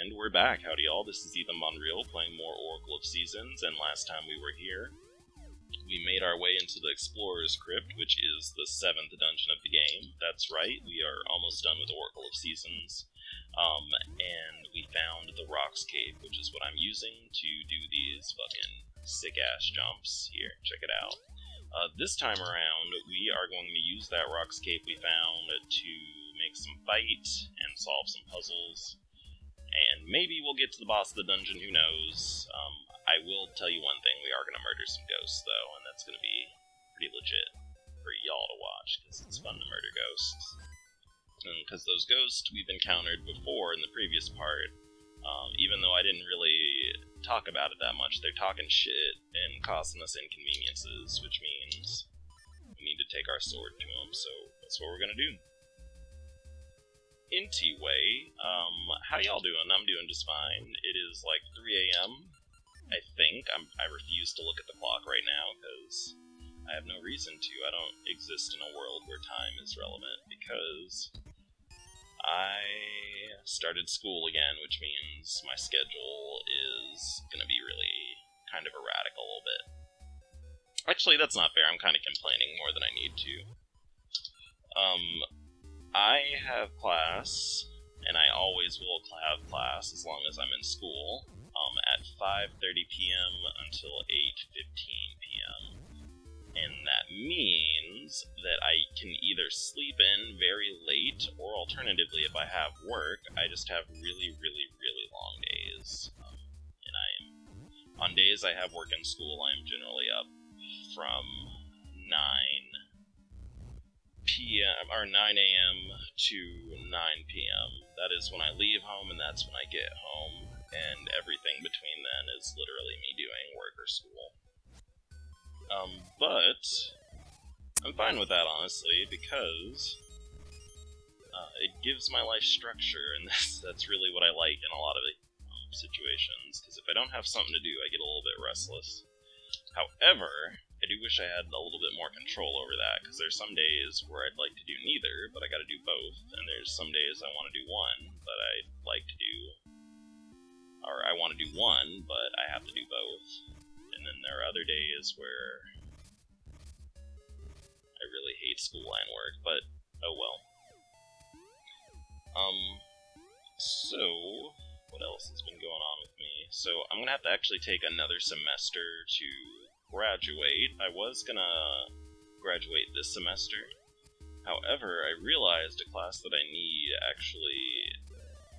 And we're back, howdy y'all, this is Ethan Bonreal playing more Oracle of Seasons, and last time we were here, we made our way into the Explorer's Crypt, which is the 7th dungeon of the game. That's right, we are almost done with Oracle of Seasons, and we found the Rocks Cave, which is what I'm using to do these fucking sick-ass jumps. Here, check it out. This time around, we are going to use that Rocks Cave we found to make some fight and solve some puzzles. And maybe we'll get to the boss of the dungeon, who knows. I will tell you one thing, we are going to murder some ghosts, though, and that's going to be pretty legit for y'all to watch, because it's fun to murder ghosts. Because those ghosts we've encountered before in the previous part, even though I didn't really talk about it that much, they're talking shit and causing us inconveniences, which means we need to take our sword to them, so that's what we're going to do. Anyway, how y'all doing? I'm doing just fine. It is like 3 a.m., I think. I refuse to look at the clock right now, because I have no reason to. I don't exist in a world where time is relevant, because I started school again, which means my schedule is gonna be really kind of erratic a little bit. Actually, that's not fair. I'm kind of complaining more than I need to. I have class, and I always will have class as long as I'm in school, at 5:30 p.m. until 8:15 p.m. And that means that I can either sleep in very late, or alternatively, if I have work, I just have really, really, really long days. And on days I have work in school, I'm generally up from 9 a.m. to 9 p.m. That is when I leave home, and that's when I get home, and everything between then is literally me doing work or school. But I'm fine with that, honestly, because it gives my life structure, and that's really what I like in a lot of the situations, because if I don't have something to do, I get a little bit restless. However, I do wish I had a little bit more control over that, because there's some days where I'd like to do neither, but I gotta do both, and there's some days I want to do one, but I'd like to do... or I want to do one, but I have to do both. And then there are other days where I really hate school and work, but oh well. So, what else has been going on with me? So, I'm gonna have to actually take another semester to graduate. I was gonna graduate this semester. However, I realized a class that I need actually...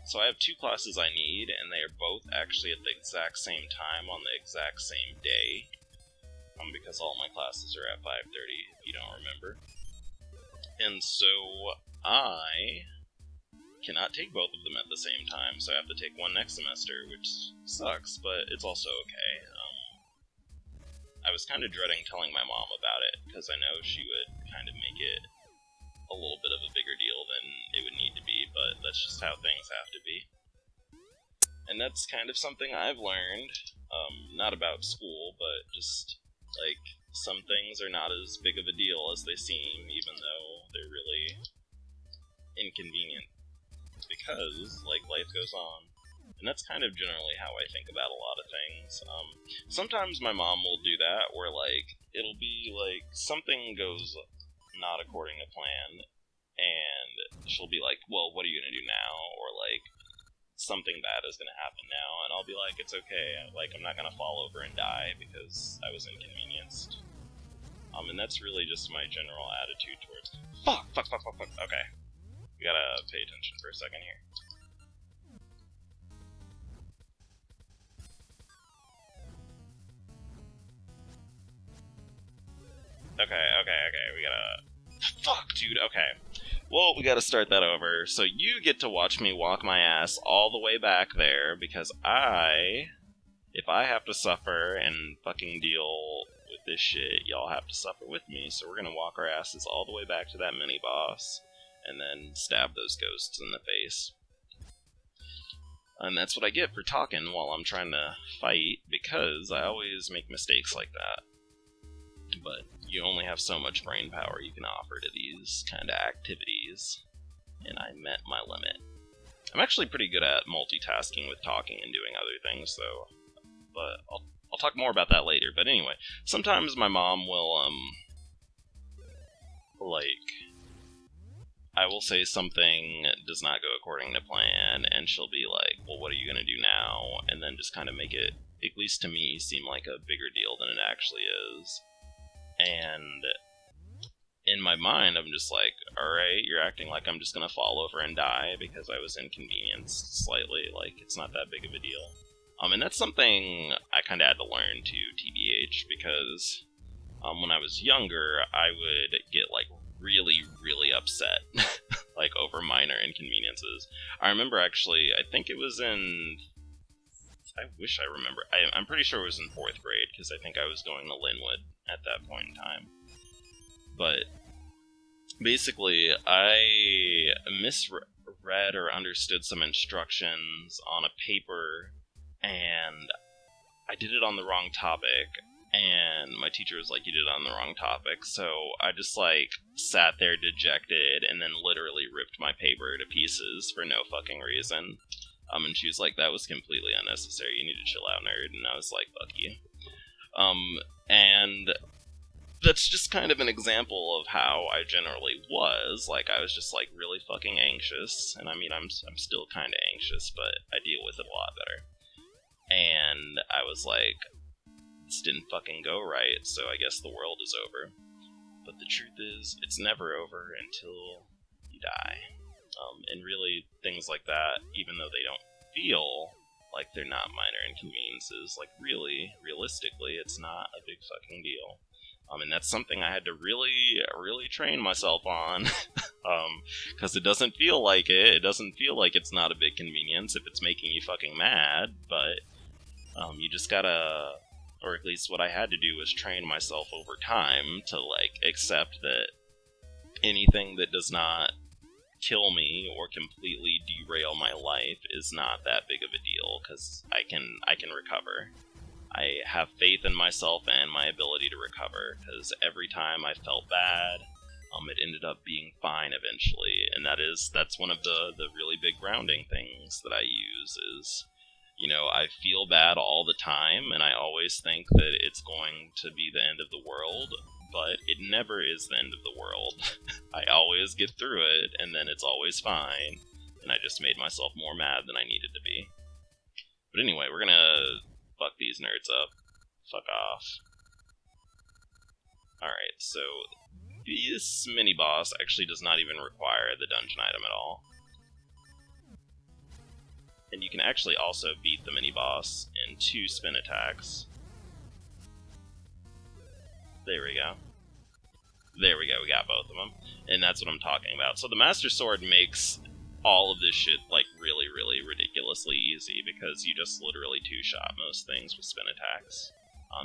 So I have 2 classes I need, and they are both actually at the exact same time on the exact same day. Because all my classes are at 5:30, if you don't remember. And so I cannot take both of them at the same time, so I have to take one next semester, which sucks, but it's also okay. I was kind of dreading telling my mom about it, because I know she would kind of make it a little bit of a bigger deal than it would need to be, but that's just how things have to be. And that's kind of something I've learned, not about school, but just, like, some things are not as big of a deal as they seem, even though they're really inconvenient, because, like, life goes on. And that's kind of generally how I think about a lot of things. Sometimes my mom will do that, where, like, it'll be, like, something goes not according to plan, and she'll be like, well, what are you gonna do now? Or, like, something bad is gonna happen now, and I'll be like, it's okay, like, I'm not gonna fall over and die because I was inconvenienced. And that's really just my general attitude towards... Fuck! Okay. We gotta pay attention for a second here. Okay, we gotta... Fuck, dude, okay. Well, we gotta start that over. So you get to watch me walk my ass all the way back there, because if I have to suffer and fucking deal with this shit, y'all have to suffer with me. So we're gonna walk our asses all the way back to that mini-boss, and then stab those ghosts in the face. And that's what I get for talking while I'm trying to fight, because I always make mistakes like that. But you only have so much brain power you can offer to these kind of activities, and I met my limit. I'm actually pretty good at multitasking with talking and doing other things, though. But I'll talk more about that later. But anyway, sometimes my mom will, I will say something does not go according to plan, and she'll be like, well, what are you gonna do now? And then just kind of make it, at least to me, seem like a bigger deal than it actually is. And in my mind, I'm just like, alright, you're acting like I'm just gonna fall over and die because I was inconvenienced slightly, like, it's not that big of a deal. And that's something I kind of had to learn too, TBH, because when I was younger, I would get, like, really, really upset, like, over minor inconveniences. I remember, actually, I think it was in... I wish I remember. I'm pretty sure it was in 4th grade, because I think I was going to Linwood at that point in time. But basically, I misread or understood some instructions on a paper, and I did it on the wrong topic, and my teacher was like, you did it on the wrong topic, so I just, like, sat there dejected, and then literally ripped my paper to pieces for no fucking reason. And she was like, that was completely unnecessary, you need to chill out, nerd, and I was like, fuck you. And that's just kind of an example of how I generally was. Like, I was just, like, really fucking anxious, and I mean, I'm still kind of anxious, but I deal with it a lot better. And I was like, this didn't fucking go right, so I guess the world is over. But the truth is, it's never over until you die. And really, things like that, even though they don't feel like they're not minor inconveniences, like, really, realistically, it's not a big fucking deal. And that's something I had to really, really train myself on, because it doesn't feel like it. It doesn't feel like it's not a big convenience if it's making you fucking mad, but you just gotta, or at least what I had to do was train myself over time to, like, accept that anything that does not kill me or completely derail my life is not that big of a deal, because I can recover. I have faith in myself and my ability to recover, because every time I felt bad, it ended up being fine eventually, and that's one of the really big grounding things that I use is, you know, I feel bad all the time, and I always think that it's going to be the end of the world, but it never is the end of the world. I always get through it, and then it's always fine, and I just made myself more mad than I needed to be. But anyway, we're gonna fuck these nerds up. Fuck off. Alright, so this mini-boss actually does not even require the dungeon item at all. And you can actually also beat the mini-boss in 2 spin attacks. There we go. There we go, we got both of them. And that's what I'm talking about. So the Master Sword makes all of this shit, like, really, really ridiculously easy, because you just literally 2-shot most things with spin attacks.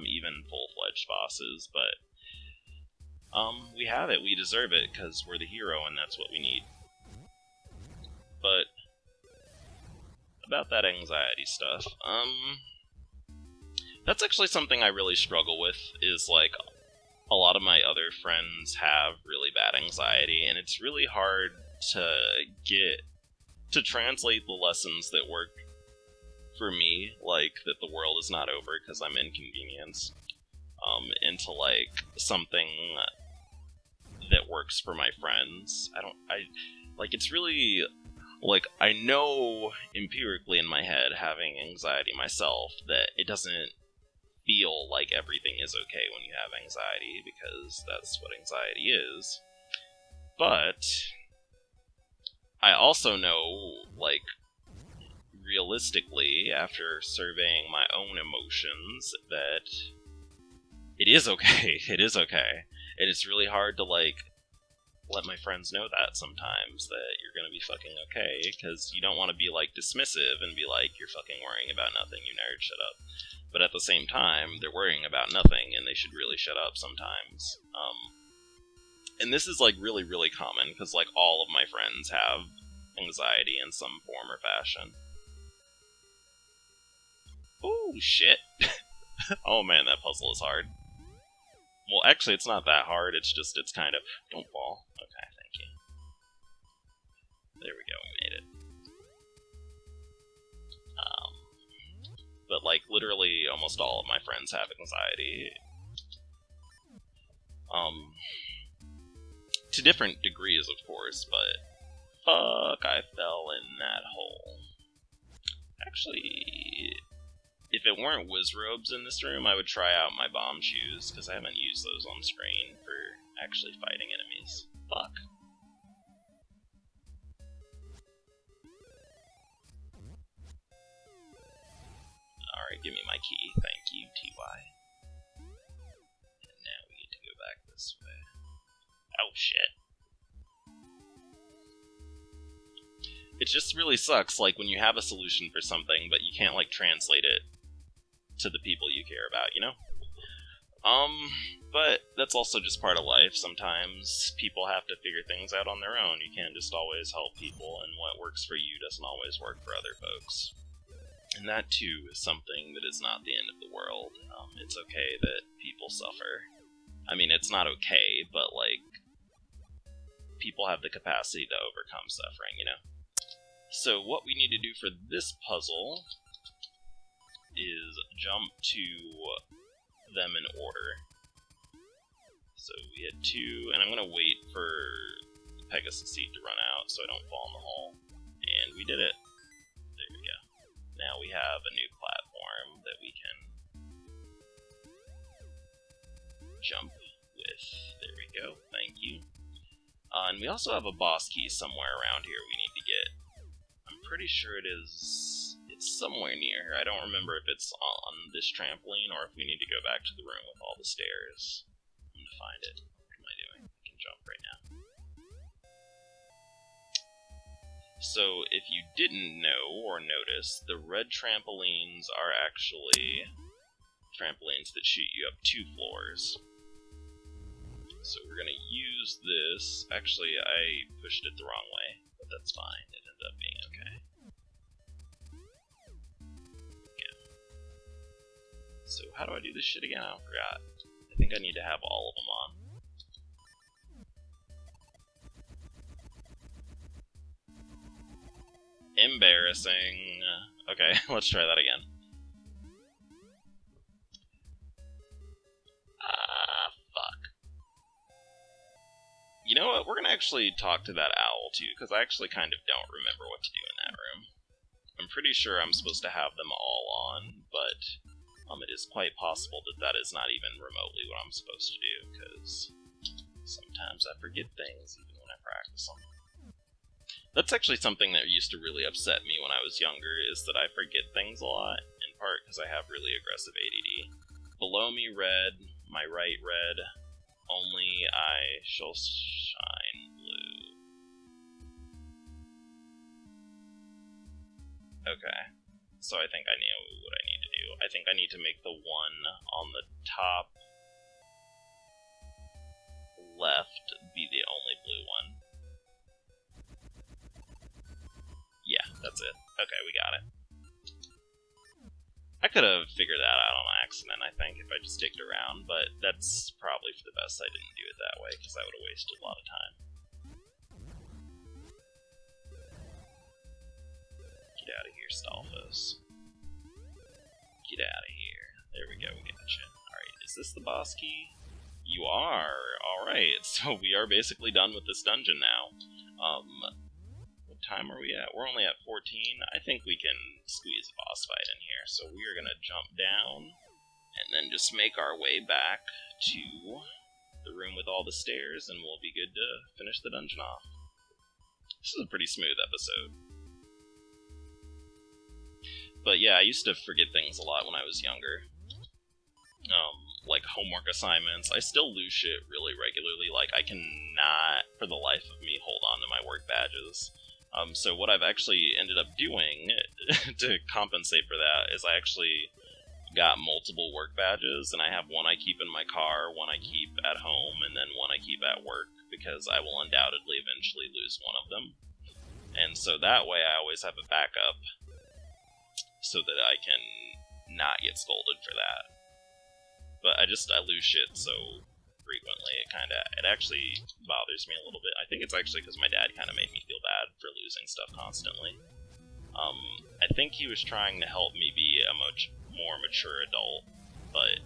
Even full-fledged bosses, but we have it, we deserve it, because we're the hero, and that's what we need. But about that anxiety stuff, that's actually something I really struggle with, is, like, a lot of my other friends have really bad anxiety, and it's really hard to translate the lessons that work for me, like, that the world is not over because I'm inconvenienced, into, like, something that works for my friends. It's really, like, I know empirically in my head, having anxiety myself, that it doesn't feel like everything is okay when you have anxiety, because that's what anxiety is. But I also know, like, realistically, after surveying my own emotions, that it is okay. It is okay. And it's really hard to, like, let my friends know that sometimes, that you're gonna be fucking okay, because you don't want to be, like, dismissive and be like, you're fucking worrying about nothing, you nerd, shut up. But at the same time, they're worrying about nothing, and they should really shut up sometimes. And this is, like, really, really common, because, like, all of my friends have anxiety in some form or fashion. Oh, shit. Oh man, that puzzle is hard. Well, actually, it's not that hard, it's kind of... Don't fall. Okay, thank you. There we go, we made it. literally almost all of my friends have anxiety. To different degrees, of course, but fuck, I fell in that hole. Actually, if it weren't Wizrobes in this room, I would try out my bomb shoes, because I haven't used those on screen for actually fighting enemies. Fuck. Alright, give me my key. Thank you, TY. And now we get to go back this way. Oh, shit. It just really sucks, like, when you have a solution for something, but you can't, like, translate it to the people you care about, you know? But that's also just part of life. Sometimes people have to figure things out on their own. You can't just always help people, and what works for you doesn't always work for other folks. And that, too, is something that is not the end of the world. It's okay that people suffer. I mean, it's not okay, but, like, people have the capacity to overcome suffering, you know? So what we need to do for this puzzle is jump to them in order. So we had 2, and I'm going to wait for the Pegasus seed to run out so I don't fall in the hole. And we did it. There we go. Now we have a new platform that we can jump with. There we go. Thank you. And we also have a boss key somewhere around here we need to get. I'm pretty sure it's somewhere near here. I don't remember if it's on this trampoline or if we need to go back to the room with all the stairs. I'm gonna find it. What am I doing? I can jump right now. So, if you didn't know or notice, the red trampolines are actually trampolines that shoot you up 2 floors. So we're gonna use this. Actually, I pushed it the wrong way, but that's fine. It ended up being okay. So how do I do this shit again? I forgot. I think I need to have all of them on. Embarrassing. Okay, let's try that again. Fuck. You know what? We're gonna actually talk to that owl too, because I actually kind of don't remember what to do in that room. I'm pretty sure I'm supposed to have them all on, but it is quite possible that that is not even remotely what I'm supposed to do, because sometimes I forget things even when I practice them. That's actually something that used to really upset me when I was younger, is that I forget things a lot, in part because I have really aggressive ADD. Below me red, my right red, only I shall shine blue. Okay. So I think I know what I need to do. I think I need to make the one on the top left be the only blue one. Yeah, that's it. Okay, we got it. I could have figured that out on accident, I think, if I just sticked around, but that's probably for the best I didn't do it that way, because I would have wasted a lot of time. Get out of here, Stalfos. Get out of here. There we go, we gotcha. Alright, is this the boss key? You are! Alright, so we are basically done with this dungeon now. What time are we at? We're only at 14. I think we can squeeze a boss fight in here, so we are gonna jump down, and then just make our way back to the room with all the stairs, and we'll be good to finish the dungeon off. This is a pretty smooth episode. But yeah, I used to forget things a lot when I was younger. Like homework assignments. I still lose shit really regularly. Like, I cannot, for the life of me, hold on to my work badges. So what I've actually ended up doing to compensate for that is I actually got multiple work badges, and I have one I keep in my car, one I keep at home, and then one I keep at work, because I will undoubtedly eventually lose one of them. And so that way I always have a backup, so that I can not get scolded for that. But I lose shit so frequently, it actually bothers me a little bit. I think it's actually because my dad kind of made me feel bad for losing stuff constantly. I think he was trying to help me be a much more mature adult, but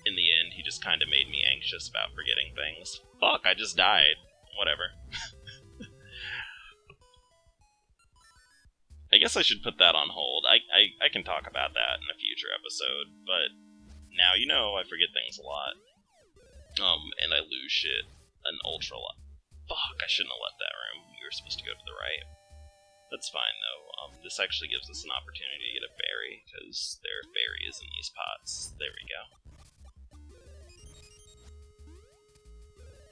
in the end, he just kind of made me anxious about forgetting things. Fuck, I just died. Whatever. I guess I should put that on hold. I can talk about that in a future episode, but now you know I forget things a lot. And I lose shit an ultra lot. Fuck, I shouldn't have left that room. We were supposed to go to the right. That's fine, though. This actually gives us an opportunity to get a berry, because there are berries in these pots. There we go.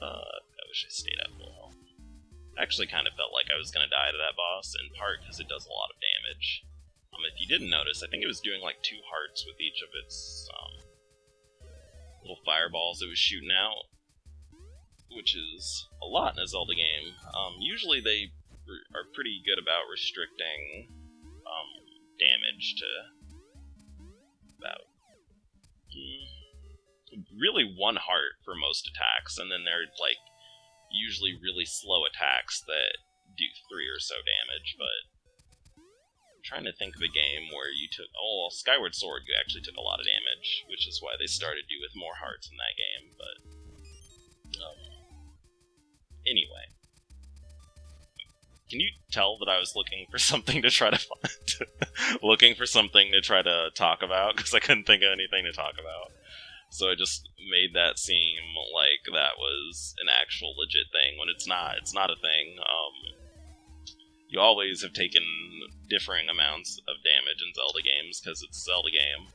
I wish I stayed at full health. I actually kind of felt like I was going to die to that boss, in part because it does a lot of damage. If you didn't notice, I think it was doing like 2 hearts with each of its little fireballs it was shooting out, which is a lot in a Zelda game. Usually they are pretty good about restricting damage to about really 1 heart for most attacks, and then they're like usually really slow attacks that do 3 or so damage. But I'm trying to think of a game where you took... Oh, Skyward Sword actually took a lot of damage, which is why they started you with more hearts in that game, but... Anyway. Can you tell that I was looking for something to try to find? Looking for something to try to talk about, because I couldn't think of anything to talk about. So I just made that seem like that was an actual legit thing, when it's not. It's not a thing. You always have taken differing amounts of damage in Zelda games, because it's a Zelda game.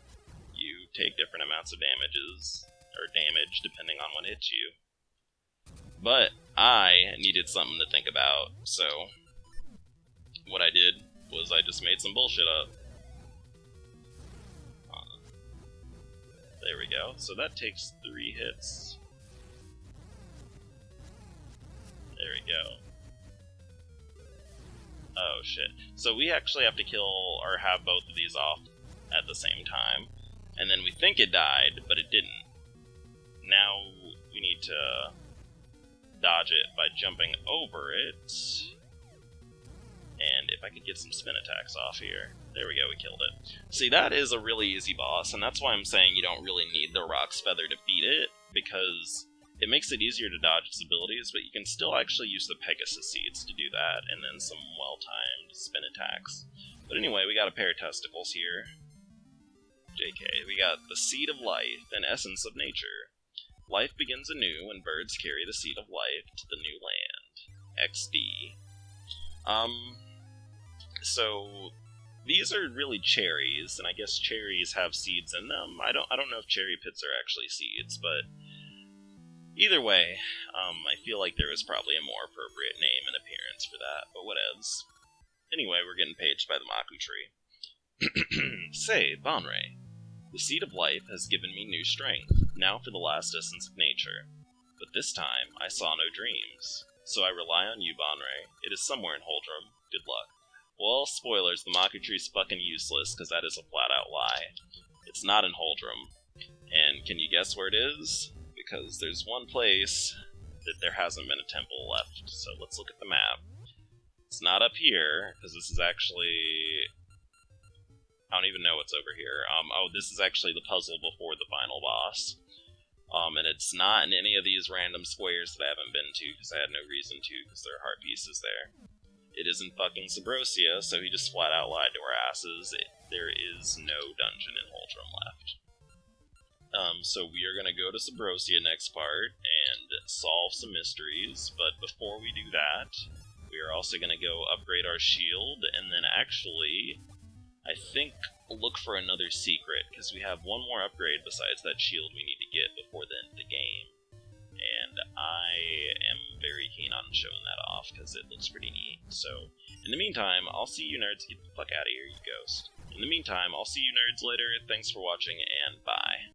You take different amounts of damage depending on what hits you. But I needed something to think about, so what I did was I just made some bullshit up. There we go. So that takes 3 hits. There we go. Oh shit. So we actually have to kill or have both of these off at the same time. And then we think it died, but it didn't. Now we need to dodge it by jumping over it. And if I could get some spin attacks off here. There we go, we killed it. See, that is a really easy boss, and that's why I'm saying you don't really need the Rock's Feather to beat it, because it makes it easier to dodge its abilities, but you can still actually use the Pegasus Seeds to do that, and then some well-timed spin attacks. But anyway, we got a pair of testicles here. JK, we got the Seed of Life, an essence of nature. Life begins anew when birds carry the Seed of Life to the new land. XD. So these are really cherries, and I guess cherries have seeds in them. I don't know if cherry pits are actually seeds, but either way, I feel like there was probably a more appropriate name and appearance for that, but whatevs. Anyway, we're getting paged by the Maku tree. Say, Bonreal, the Seed of Life has given me new strength, now for the last essence of nature. But this time, I saw no dreams. So I rely on you, Bonreal. It is somewhere in Holdrum. Good luck. Well, spoilers, the Maku tree's fucking useless, because that is a flat-out lie. It's not in Holdrum. And can you guess where it is? Because there's one place that there hasn't been a temple left. So let's look at the map. It's not up here, because this is actually... I don't even know what's over here. Oh, this is actually the puzzle before the final boss. And it's not in any of these random squares that I haven't been to, because I had no reason to, because there are heart pieces there. It isn't fucking Subrosia, so he just flat out lied to our asses. There is no dungeon in Holdrum left. So we are going to go to Subrosia next part, and solve some mysteries, but before we do that, we are also going to go upgrade our shield, and then actually, I think, look for another secret, because we have one more upgrade besides that shield we need to get before the end of the game. And I am very keen on showing that off, because it looks pretty neat. So, in the meantime, I'll see you nerds. Get the fuck out of here, you ghost. In the meantime, I'll see you nerds later. Thanks for watching, and bye.